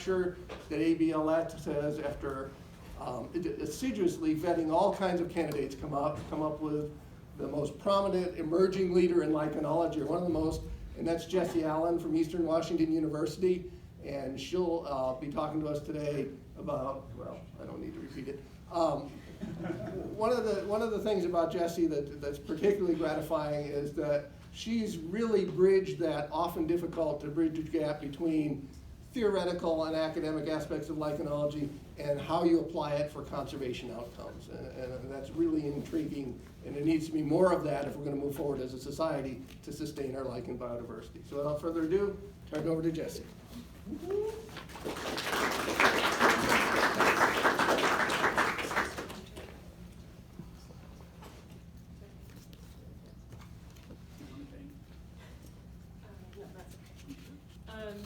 structure that ABLS has, after assiduously vetting all kinds of candidates, come up with the most prominent emerging leader in lichenology, or one of the most, and that's Jessie Allen from Eastern Washington University. And she'll be talking to us today about, well, I don't need to repeat it. One of the things about Jessie that's particularly gratifying is that she's really bridged that often difficult to bridge gap between theoretical and academic aspects of lichenology and how you apply it for conservation outcomes. And that's really intriguing, and there needs to be more of that if we're going to move forward as a society to sustain our lichen biodiversity. So without further ado, turn it over to Jessie.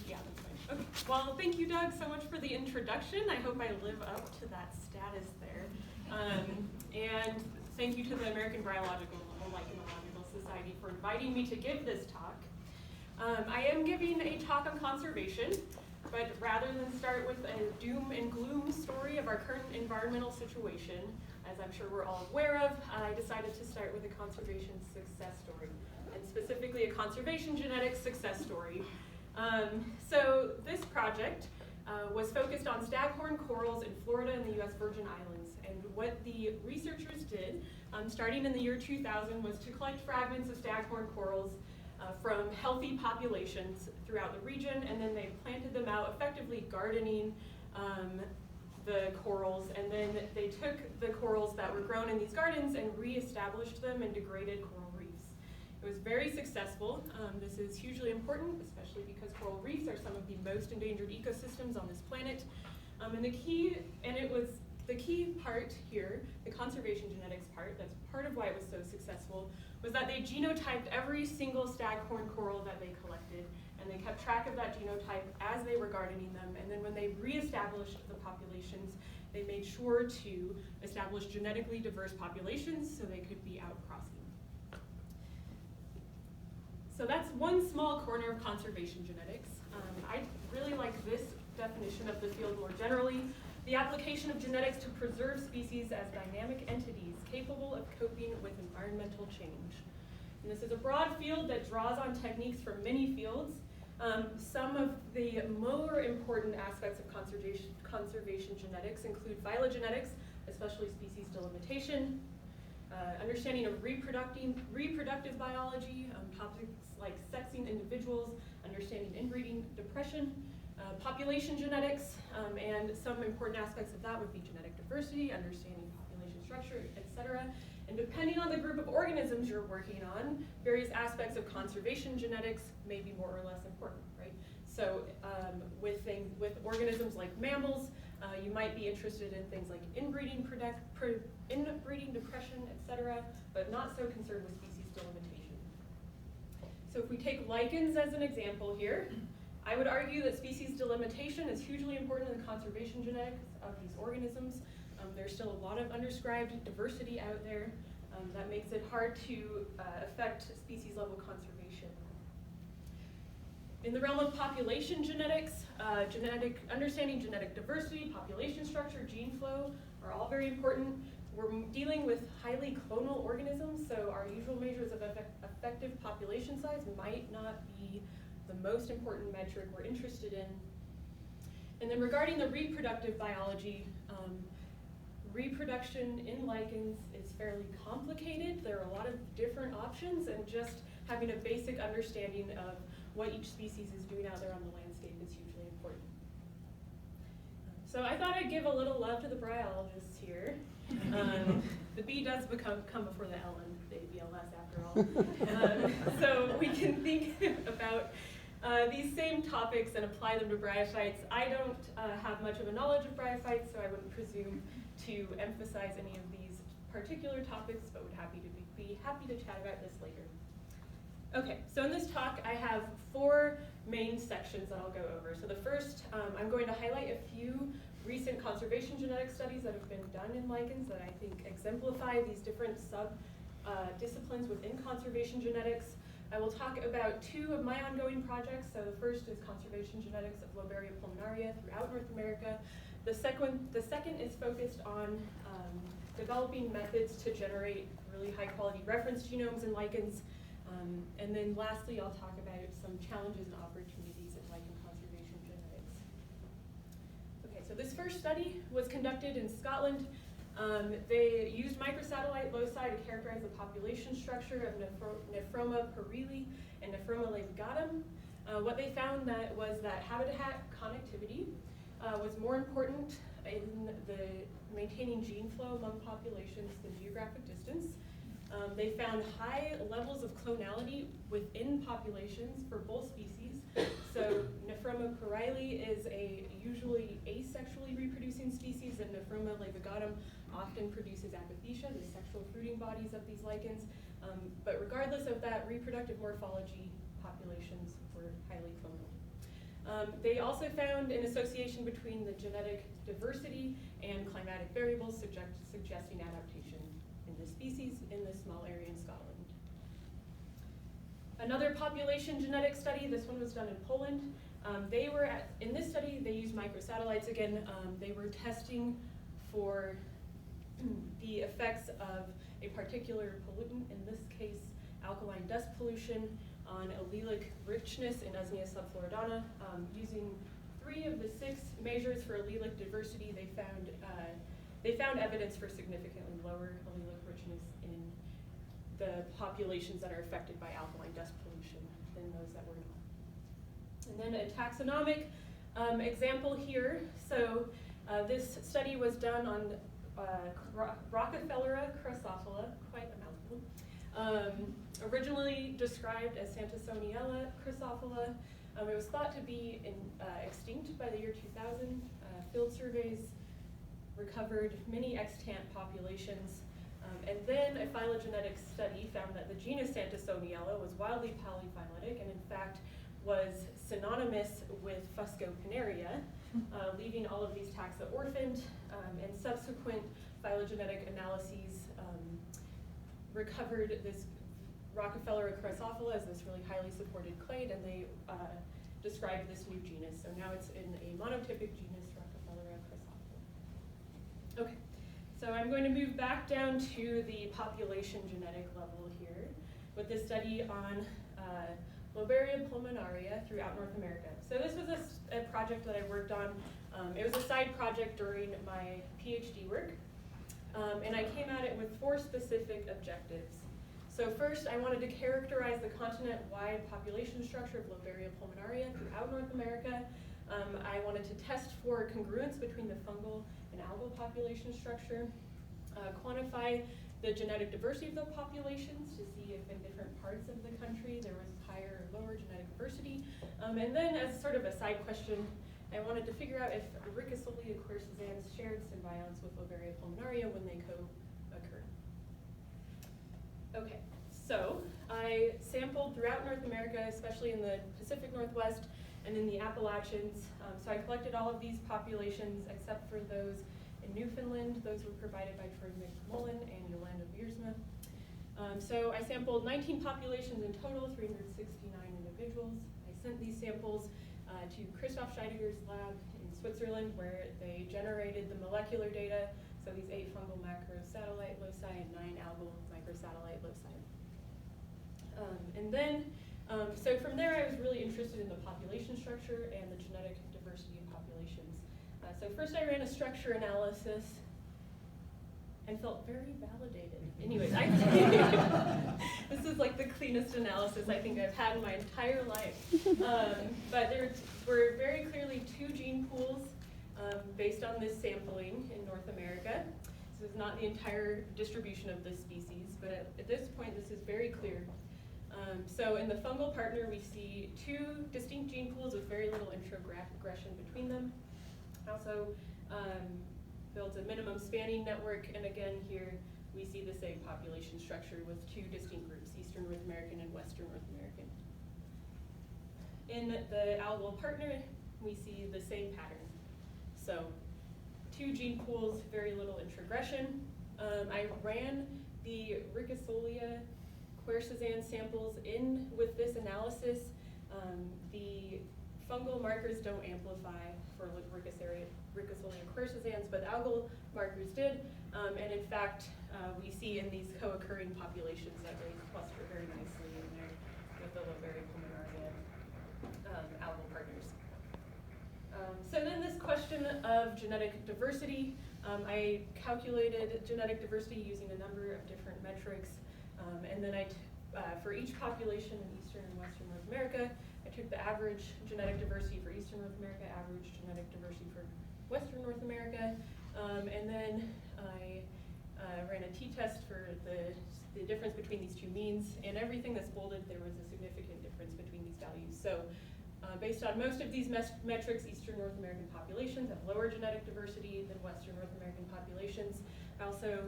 Yeah, that's fine. Okay. Well, thank you, Doug, so much for the introduction. I hope I live up to that status there. And thank you to the American Biological and Lichenological Society for inviting me to give this talk. I am giving a talk on conservation, but rather than start with a doom and gloom story of our current environmental situation, as I'm sure we're all aware of, I decided to start with a conservation success story, and specifically a conservation genetics success story. So this project was focused on staghorn corals in Florida and the US Virgin Islands. And what the researchers did, starting in the year 2000, was to collect fragments of staghorn corals from healthy populations throughout the region, and then they planted them out, effectively gardening the corals, and then they took the corals that were grown in these gardens and reestablished them in degraded coral reefs. It was very successful. This is hugely important, especially because coral reefs are some of the most endangered ecosystems on this planet. The key part here, the conservation genetics part, that's part of why it was so successful, was that they genotyped every single staghorn coral that they collected, and they kept track of that genotype as they were gardening them, and then when they reestablished the populations, they made sure to establish genetically diverse populations so they could be outcrossing. So that's one small corner of conservation genetics. I really like this definition of the field more generally: the application of genetics to preserve species as dynamic entities capable of coping with environmental change. And this is a broad field that draws on techniques from many fields. Some of the more important aspects of conservation genetics include phylogenetics, especially species delimitation, understanding of reproductive biology, topics like sexing individuals, understanding inbreeding depression, population genetics, and some important aspects of that would be genetic diversity, understanding population structure, etc. And depending on the group of organisms you're working on, various aspects of conservation genetics may be more or less important, right? So with organisms like mammals, you might be interested in things like inbreeding depression, etc., but not so concerned with species delimitation. So if we take lichens as an example here, I would argue that species delimitation is hugely important in the conservation genetics of these organisms. There's still a lot of undescribed diversity out there that makes it hard to affect species-level conservation. In the realm of population genetics, understanding genetic diversity, population structure, gene flow are all very important. We're dealing with highly clonal organisms, so our usual measures of effective population size might not be the most important metric we're interested in. And then regarding the reproductive biology, reproduction in lichens is fairly complicated. There are a lot of different options, and just having a basic understanding of what each species is doing out there on the landscape is hugely important. So I thought I'd give a little love to the bryologists here. The B does come before the L in the ABLS after all. So we can think about these same topics and apply them to bryophytes. I don't have much of a knowledge of bryophytes, so I wouldn't presume to emphasize any of these particular topics, but would be happy to chat about this later. Okay, so in this talk I have 4 main sections that I'll go over. So the first, I'm going to highlight a few recent conservation genetic studies that have been done in lichens that I think exemplify these different disciplines within conservation genetics. I will talk about two of my ongoing projects. So the first is conservation genetics of Lobaria pulmonaria throughout North America. The second is focused on developing methods to generate really high quality reference genomes in lichens. And then lastly, I'll talk about some challenges and opportunities in lichen conservation genetics. Okay, so this first study was conducted in Scotland. They used microsatellite loci to characterize the population structure of Nephroma perilli and Nephroma levigatum. What they found was that habitat connectivity was more important in the maintaining gene flow among populations than geographic distance. They found high levels of clonality within populations for both species. So Nephroma perilli is a usually asexually reproducing species, and Nephroma levigatum often produces apothecia, the sexual fruiting bodies of these lichens. But regardless of that, reproductive morphology populations were highly clonal. They also found an association between the genetic diversity and climatic variables suggesting adaptation in this species in this small area in Scotland. Another population genetic study, this one was done in Poland. In this study, they used microsatellites again. They were testing for the effects of a particular pollutant, in this case, alkaline dust pollution, on allelic richness in Usnea subfloridana. Using 3 of the 6 measures for allelic diversity, they found evidence for significantly lower allelic richness in the populations that are affected by alkaline dust pollution than those that were not. And then a taxonomic example here. So this study was done on Rockefeller Chrysophila, quite a mouthful. Originally described as Santasoniella Chrysophila, it was thought to be extinct by the year 2000. Field surveys recovered many extant populations, and then a phylogenetic study found that the genus Santasoniella was wildly polyphyletic and in fact was synonymous with Fuscopinaria, leaving all of these taxa orphaned, and subsequent phylogenetic analyses recovered this Rockefeller Chrysophila as this really highly supported clade, and they described this new genus. So now it's in a monotypic genus, Rockefeller Chrysophila. Okay, so I'm going to move back down to the population genetic level here with this study on Lobaria pulmonaria throughout North America. So this was a project that I worked on. It was a side project during my PhD work, and I came at it with 4 specific objectives. So first, I wanted to characterize the continent-wide population structure of Lobaria pulmonaria throughout North America. I wanted to test for congruence between the fungal and algal population structure, quantify the genetic diversity of the populations to see if in different parts of the country there was higher or lower genetic diversity. And then as sort of a side question, I wanted to figure out if Rickesolia quercesans shared symbionts with Lobaria pulmonaria when they co-occur. Okay, so I sampled throughout North America, especially in the Pacific Northwest and in the Appalachians. So I collected all of these populations except for those in Newfoundland. Those were provided by Troy McMullen and Yolanda Wiersma. So I sampled 19 populations in total, 369 individuals. I sent these samples to Christoph Scheidegger's lab in Switzerland, where they generated the molecular data, so these 8 fungal macrosatellite loci and 9 algal microsatellite loci. And then, so from there I was really interested in the population structure and the genetic diversity of populations. So first I ran a structure analysis and felt very validated. Anyways, this is like the cleanest analysis I think I've had in my entire life. But there were very clearly 2 gene pools based on this sampling in North America. This is not the entire distribution of this species, but at this point this is very clear. So in the fungal partner we see 2 distinct gene pools with very little introgression between them. Also built a minimum spanning network, and again here we see the same population structure with 2 distinct groups, Eastern North American and Western North American. In the algal partner, we see the same pattern. So 2 gene pools, very little introgression. I ran the Rickesolia quercetan samples in with this analysis, the fungal markers don't amplify for Rickettsia quercetans, but algal markers did. And in fact, we see in these co-occurring populations that they cluster very nicely in there with the low-berry pulmonaria algal partners. So then this question of genetic diversity, I calculated genetic diversity using a number of different metrics. And then for each population in Eastern and Western North America, I took the average genetic diversity for Eastern North America, average genetic diversity for Western North America, and then I ran a t-test for the difference between these two means, and everything that's bolded, there was a significant difference between these values. So based on most of these metrics, Eastern North American populations have lower genetic diversity than Western North American populations. I also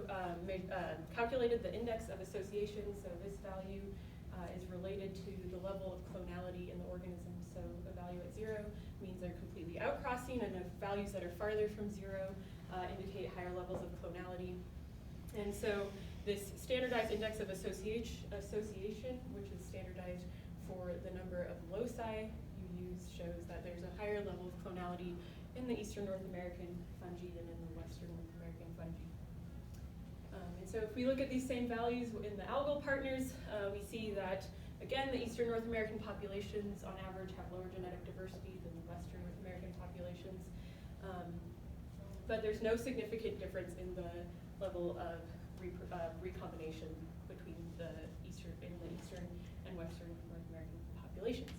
calculated the index of association, so this value is related to the level of clonality in the organism. So a value at 0 means they're completely outcrossing, and values that are farther from 0 indicate higher levels of clonality. And so this standardized index of association, which is standardized for the number of loci you use, shows that there's a higher level of clonality in the Eastern North American fungi than in the Western North American fungi. And so if we look at these same values in the algal partners, we see that, again, the Eastern North American populations on average have lower genetic diversity than the Western North American populations. But there's no significant difference in the level of recombination between the Eastern and Western North American populations.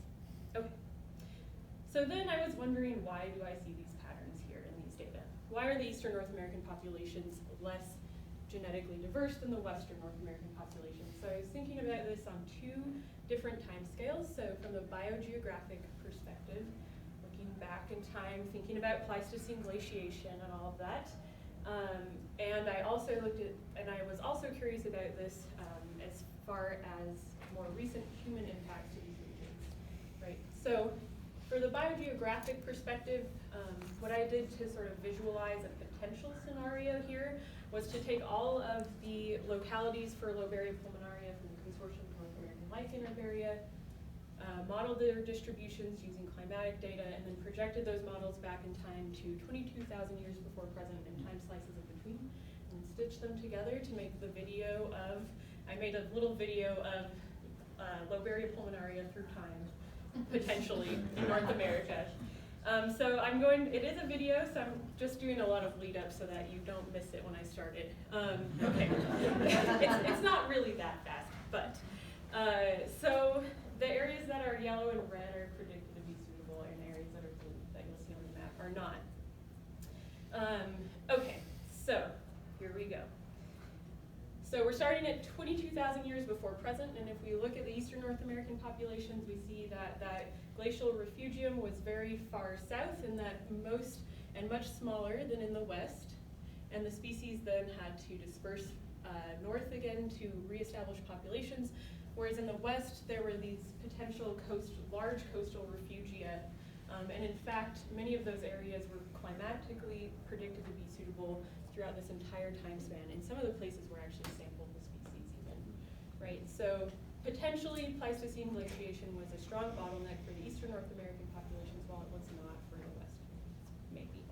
Okay. So then I was wondering, why do I see these patterns here in these data? Why are the Eastern North American populations less genetically diverse than the Western North American population? So I was thinking about this on two different time scales. So from the biogeographic perspective, looking back in time, thinking about Pleistocene glaciation and all of that. And I also looked at, and I was also curious about this as far as more recent human impacts to these regions, right? So for the biogeographic perspective, what I did to sort of visualize a potential scenario here was to take all of the localities for Lobaria pulmonaria from the Consortium for North American Lichen herbaria, modeled their distributions using climatic data, and then projected those models back in time to 22,000 years before present and time slices in between, and stitched them together to make the video of, I made a little video of Lobaria pulmonaria through time, potentially, in North America. So it is a video, so I'm just doing a lot of lead up so that you don't miss it when I start it. Okay, it's not really that fast, but. So the areas that are yellow and red are predicted to be suitable, and areas that are blue that you'll see on the map are not. Okay, so here we go. So we're starting at 22,000 years before present, and if we look at the Eastern North American populations, we see that glacial refugium was very far south, and that much smaller than in the west, and the species then had to disperse north again to reestablish populations, whereas in the west there were these potential large coastal refugia, and in fact many of those areas were climatically predicted to be suitable throughout this entire time span. In some of the places were actually sampled with species even, right? So potentially Pleistocene glaciation was a strong bottleneck for the Eastern North American populations, while it was not for the West, maybe.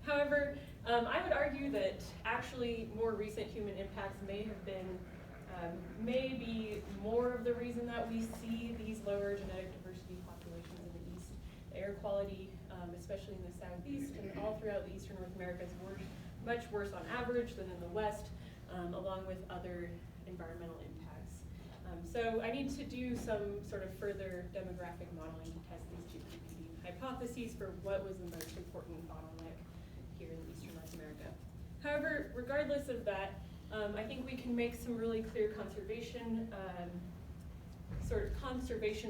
However, I would argue that actually more recent human impacts may be more of the reason that we see these lower genetic diversity populations in the East. The air quality, especially in the Southeast and all throughout the Eastern North America, is much worse on average than in the West, along with other environmental impacts. So I need to do some sort of further demographic modeling to test these two competing hypotheses for what was the most important bottleneck here in Eastern North America. However, regardless of that, I think we can make some really clear conservation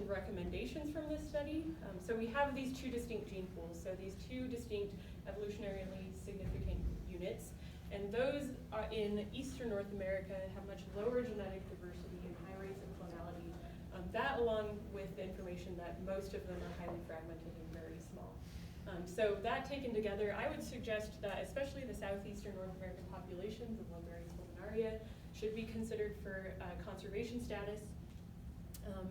recommendations from this study. So we have these two distinct gene pools, so these two distinct evolutionarily significant units, and those in Eastern North America have much lower genetic diversity and high rates of clonality. That, along with the information that most of them are highly fragmented and very small. So that taken together, I would suggest that especially the southeastern North American populations of Lobaria pulmonaria should be considered for conservation status.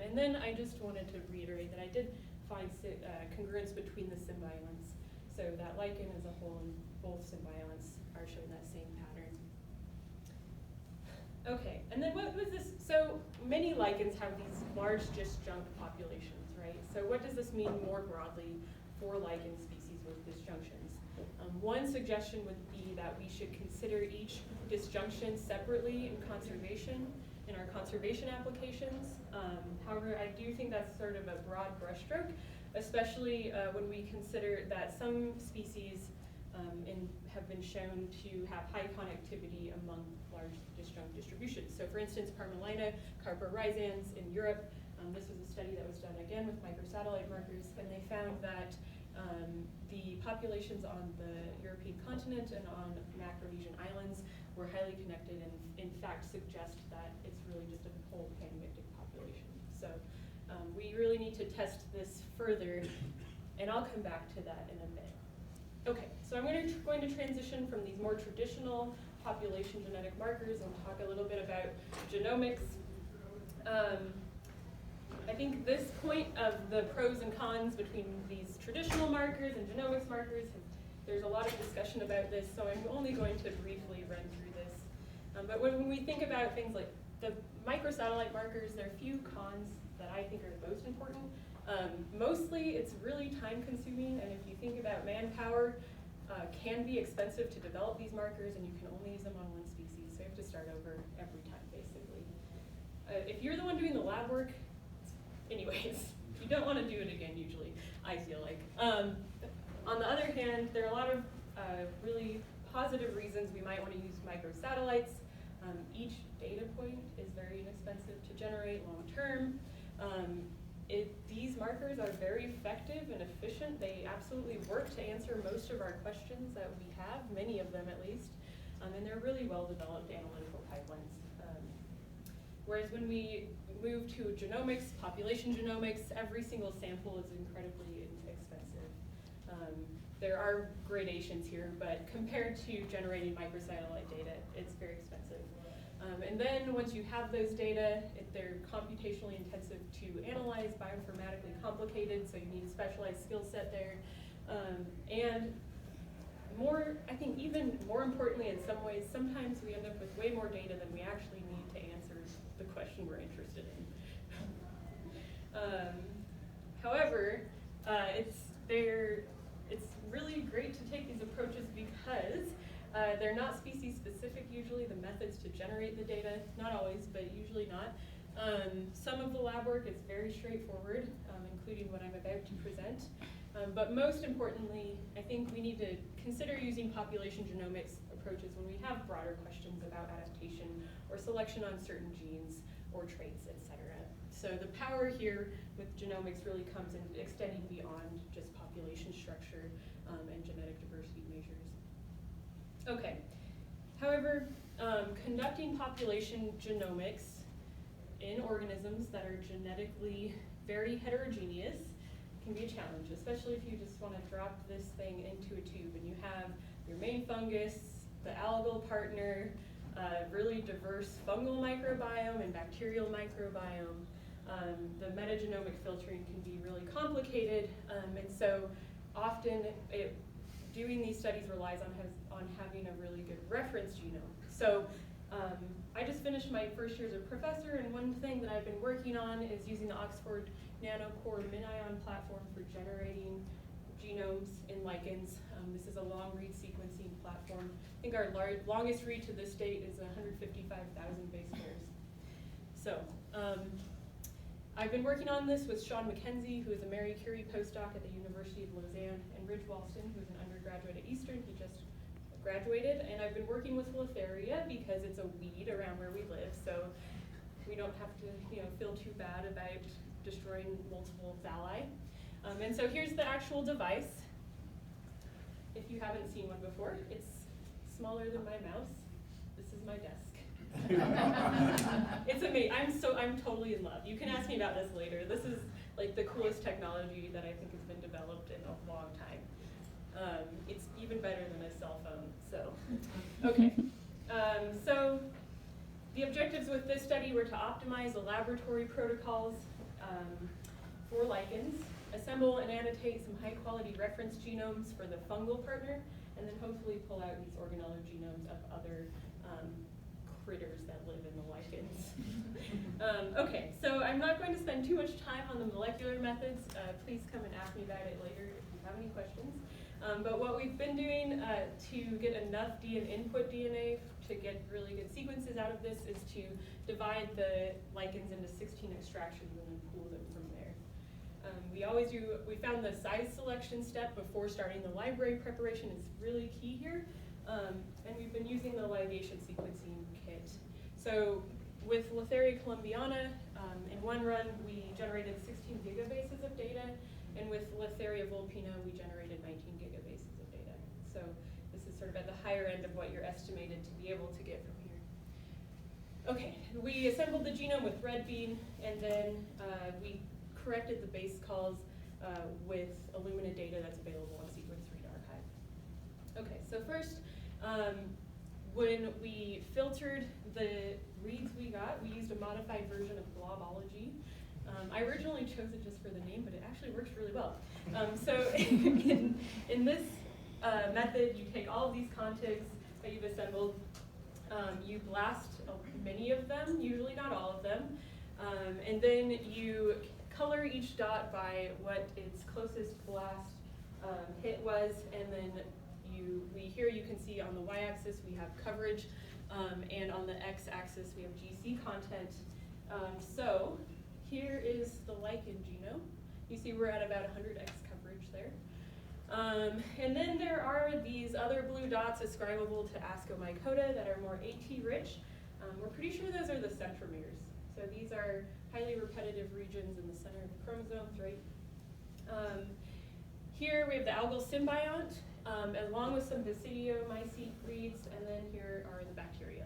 And then I just wanted to reiterate that I did find congruence between the symbiont, so that lichen as a whole and both symbionts are showing that same pattern. Okay, and then what was this? So many lichens have these large disjunct populations, right? So what does this mean more broadly for lichen species with disjunctions? One suggestion would be that we should consider each disjunction separately in conservation, in our conservation applications. However, I do think that's sort of a broad brushstroke, especially when we consider that some species have been shown to have high connectivity among large disjunct distributions. So for instance, Parmelina, carporhizans in Europe, this was a study that was done again with microsatellite markers, and they found that the populations on the European continent and on Macronesian islands were highly connected and in fact suggest that it's really just a whole panmictic population. So we really need to test this further, and I'll come back to that in a bit. Okay, so I'm going to transition from these more traditional population genetic markers and talk a little bit about genomics. I think this point of the pros and cons between these traditional markers and genomics markers, there's a lot of discussion about this, so I'm only going to briefly run through this. But when we think about things like the microsatellite markers, there are a few cons that I think are the most important. Mostly, it's really time consuming, and if you think about manpower, can be expensive to develop these markers, and you can only use them on one species, so you have to start over every time, basically. If you're the one doing the lab work, anyways, you don't want to do it again, usually, I feel like. On the other hand, there are a lot of really positive reasons we might want to use microsatellites. Each data point is very inexpensive to generate long term. These markers are very effective and efficient. They absolutely work to answer most of our questions that we have, many of them at least, and they're really well-developed analytical pipelines. Whereas when we move to genomics, population genomics, every single sample is incredibly expensive. There are gradations here, but compared to generating microsatellite data, it's very expensive. And then once you have those data, they're computationally intensive to analyze, bioinformatically complicated, so you need a specialized skill set there. And more, I think even more importantly in some ways, sometimes we end up with way more data than we actually need to answer the question we're interested in. However, it's really great to take these approaches because they're not species specific usually, the methods to generate the data, not always, but usually not. Some of the lab work is very straightforward, including what I'm about to present. But most importantly, I think we need to consider using population genomics approaches when we have broader questions about adaptation or selection on certain genes or traits, etc. So the power here with genomics really comes in extending beyond just population structure and genetic diversity measures. Okay, however, conducting population genomics in organisms that are genetically very heterogeneous can be a challenge, especially if you just want to drop this thing into a tube and you have your main fungus, the algal partner, really diverse fungal microbiome and bacterial microbiome. The metagenomic filtering can be really complicated, and so often doing these studies relies on having a really good reference genome. So I just finished my first year as a professor, and one thing that I've been working on is using the Oxford Nanopore Menion platform for generating genomes in lichens. This is a long-read sequencing platform. I think our longest read to this date is 155,000 base pairs. So I've been working on this with Sean McKenzie, who is a Mary Curie postdoc at the University of Lausanne, and Ridge Walston, who's an undergraduate at Eastern. He just graduated, and I've been working with Lefaria because it's a weed around where we live, so we don't have to feel too bad about destroying multiple phalli. And so here's the actual device. If you haven't seen one before, it's smaller than my mouse. This is my desk. It's amazing. I'm totally in love. You can ask me about this later. This is like the coolest technology that I think has been developed in a long time. It's even better than a cell phone. So, okay. So The objectives with this study were to optimize the laboratory protocols for lichens, assemble and annotate some high-quality reference genomes for the fungal partner, and then hopefully pull out these organelle genomes of other critters that live in the lichens. Okay, so I'm not going to spend too much time on the molecular methods. Please come and ask me about it later if you have any questions. But what we've been doing to get enough input DNA to get really good sequences out of this is to divide the lichens into 16 extractions and then pool them from there. We found the size selection step before starting the library preparation is really key here. And we've been using the ligation sequencing kit. So with Litheria columbiana, in one run we generated 16 gigabases of data, and with Litheria vulpina we generated 19 gigabases of data. So this is sort of at the higher end of what you're estimated to be able to get from here. Okay, we assembled the genome with red bean, and then we corrected the base calls with Illumina data that's available on Sequence Read Archive. Okay, so first, when we filtered the reads we got, we used a modified version of Globology. I originally chose it just for the name, but it actually works really well. So in this method, you take all of these contigs that you've assembled, you blast many of them, usually not all of them, and then you color each dot by what its closest blast hit was, and then here you can see on the y-axis we have coverage, and on the x-axis we have GC content. So here is the lichen genome. You see we're at about 100x coverage there. And then there are these other blue dots ascribable to Ascomycota that are more AT rich. We're pretty sure those are the centromeres. So these are highly repetitive regions in the center of the chromosomes, right? Here we have the algal symbiont, along with some basidiomycete reads, and then here are the bacteria.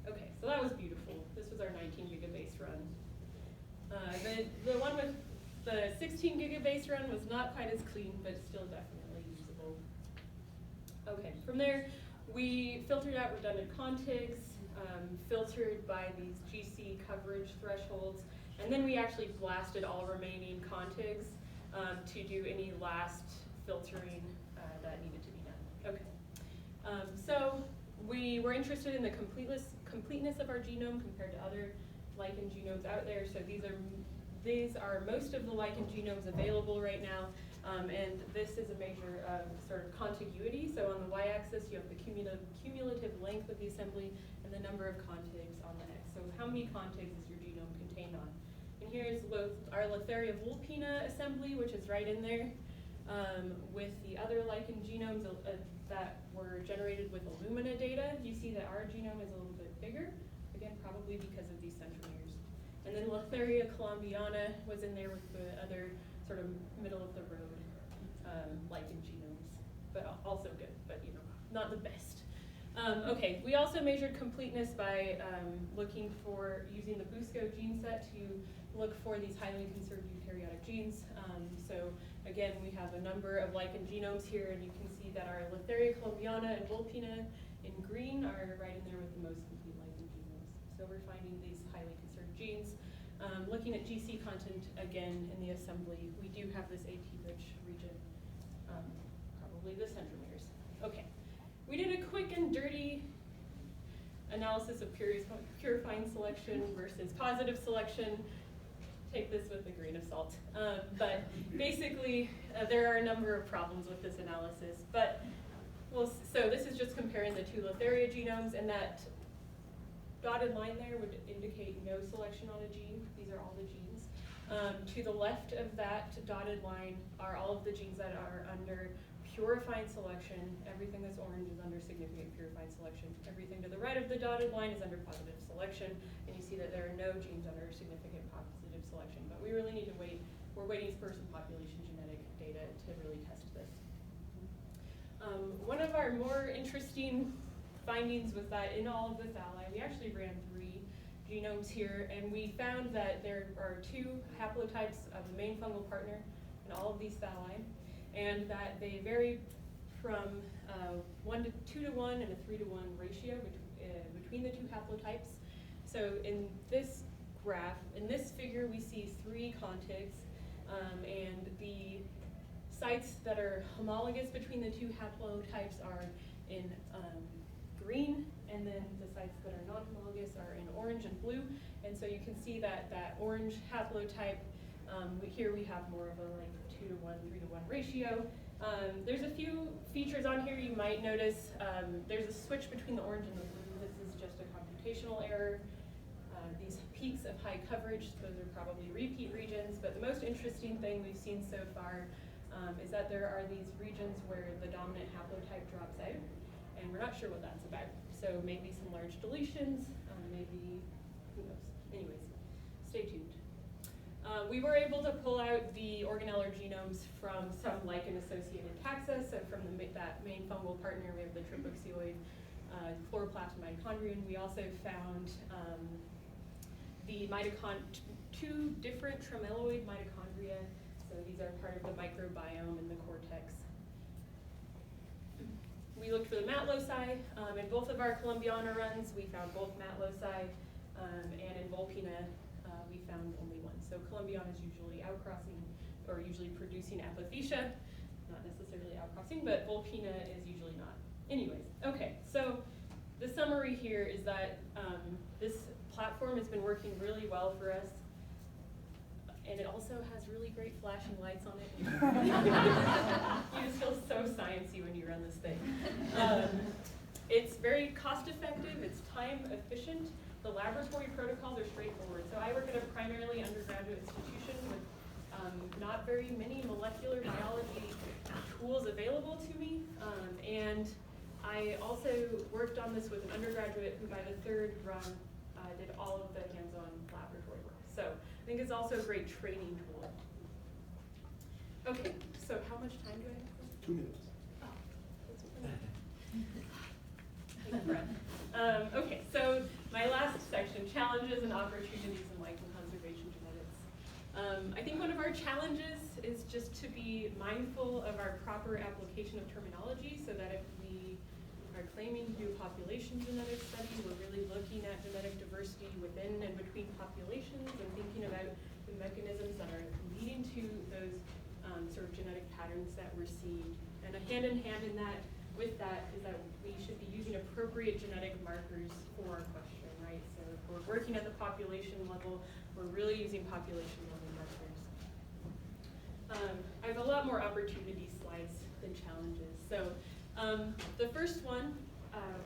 Okay, so that was beautiful. This was our 19 gigabase run. The one with the 16 gigabase run was not quite as clean, but still definitely usable. Okay, from there, we filtered out redundant contigs, filtered by these GC coverage thresholds, and then we actually blasted all remaining contigs to do any last filtering that needed to be done. Okay, so we were interested in the completeness of our genome compared to other lichen genomes out there. So these are most of the lichen genomes available right now, and this is a measure of sort of contiguity. So on the y-axis, you have the cumulative length of the assembly and the number of contigs on the x. So how many contigs is your genome contained on? And here's our Litheria vulpina assembly, which is right in there, with the other lichen genomes that were generated with Illumina data. You see that our genome is a little bit bigger, again, probably because of these centromeres. And then Litheria columbiana was in there with the other sort of middle of the road lichen genomes, but also good, but not the best. Okay, we also measured completeness by using the Busco gene set to look for these highly conserved eukaryotic genes. So again, we have a number of lichen genomes here, and you can see that our Litheria columbiana and vulpina in green are right in there with the most complete lichen genomes. So we're finding these highly conserved genes. Looking at GC content again in the assembly, we do have this AT-rich region, probably the centromeres. Okay, we did a quick and dirty analysis of purifying selection versus positive selection. Take this with a grain of salt. But basically, there are a number of problems with this analysis. So this is just comparing the two Litheria genomes, and that dotted line there would indicate no selection on a gene. These are all the genes. To the left of that dotted line are all of the genes that are under purifying selection. Everything that's orange is under significant purifying selection. Everything to the right of the dotted line is under positive selection, and you see that there are no genes under significant positive selection. But we really need to wait. We're waiting for some population genetic data to really test this. One of our more interesting findings was that in all of the thalli, we actually ran 3 genomes here, and we found that there are 2 haplotypes of the main fungal partner in all of these thalli, and that they vary from 2 to 1 and a 3 to 1 ratio between the 2 haplotypes. So in this graph, in this figure, we see 3 contigs, and the sites that are homologous between the 2 haplotypes are in green, and then the sites that are non-homologous are in orange and blue. And so you can see that that orange haplotype, here we have more of a like 2-to-1, 3-to-1 ratio. There's a few features on here you might notice. There's a switch between the orange and the blue. This is just a computational error. These peaks of high coverage, those are probably repeat regions, but the most interesting thing we've seen so far is that there are these regions where the dominant haplotype drops out, and we're not sure what that's about. So maybe some large deletions, maybe, who knows. Anyways, stay tuned. We were able to pull out the organelle or genomes from some lichen-associated taxa, so from that main fungal partner, we have the triboxioid chloroplast mitochondrion. We also found the 2 different tremeloid mitochondria. So these are part of the microbiome in the cortex. We looked for the mat loci. In both of our Columbiana runs, we found both mat loci, and in Vulpina, we found only one. So Columbiana is usually outcrossing, or usually producing apothecia, not necessarily outcrossing, but Vulpina is usually not. Anyways, okay, so the summary here is that this platform has been working really well for us, and it also has really great flashing lights on it. You just feel so sciencey when you run this thing. It's very cost effective, it's time efficient. The laboratory protocols are straightforward. So I work at a primarily undergraduate institution with not very many molecular biology tools available to me. And I also worked on this with an undergraduate who by the 3rd run did all of the hands-on laboratory work. So I think it's also a great training tool. Okay, so how much time do I have? 2 minutes. Oh, that's plenty. Take a breath. Okay, so my last section, challenges and opportunities in lichen conservation genetics. I think one of our challenges is just to be mindful of our proper application of terminology, so that if we are claiming to do a population genetic study, we're really looking at genetic diversity within and between populations and thinking about the mechanisms that are leading to those sort of genetic patterns that we're seeing. And a hand in hand in that, with that, is that we should be using appropriate genetic markers for our question, right? So if we're working at the population level, we're really using population level markers. I have a lot more opportunity slides than challenges. So the first one,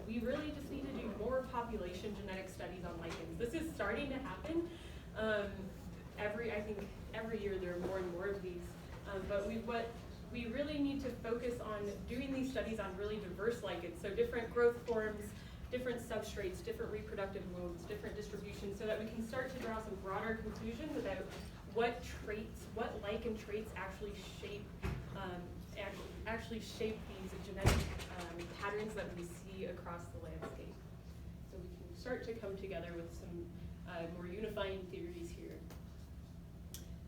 we really just need to do more population genetic studies on lichens. This is starting to happen. I think every year there are more and more of these. But we really need to focus on doing these studies on really diverse lichens, so different growth forms, different substrates, different reproductive modes, different distributions, so that we can start to draw some broader conclusions about what lichen traits actually shape these genetic patterns that we see across the landscape. So we can start to come together with some more unifying theories here.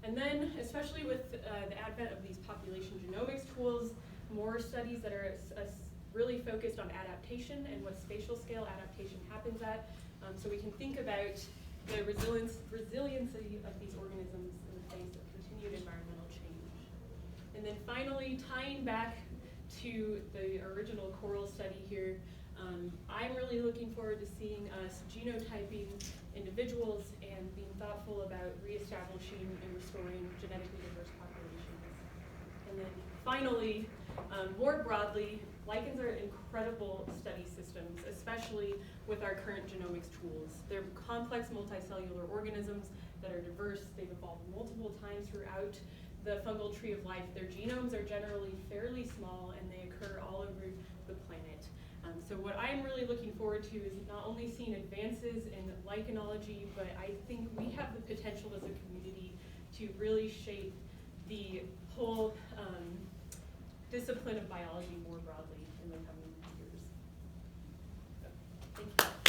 And then, especially with the advent of these population genomics tools, more studies that are really focused on adaptation and what spatial scale adaptation happens at, so we can think about the resiliency of these organisms in the face of continued environmental change. And then finally, tying back to the original coral study here, I'm really looking forward to seeing us genotyping individuals and being thoughtful about reestablishing and restoring genetically diverse populations. And then finally, more broadly, lichens are incredible study systems, especially with our current genomics tools. They're complex multicellular organisms that are diverse. They've evolved multiple times throughout the fungal tree of life. Their genomes are generally fairly small, and they occur all over the planet. So what I'm really looking forward to is not only seeing advances in lichenology, but I think we have the potential as a community to really shape the whole discipline of biology more broadly in the coming years. So, thank you.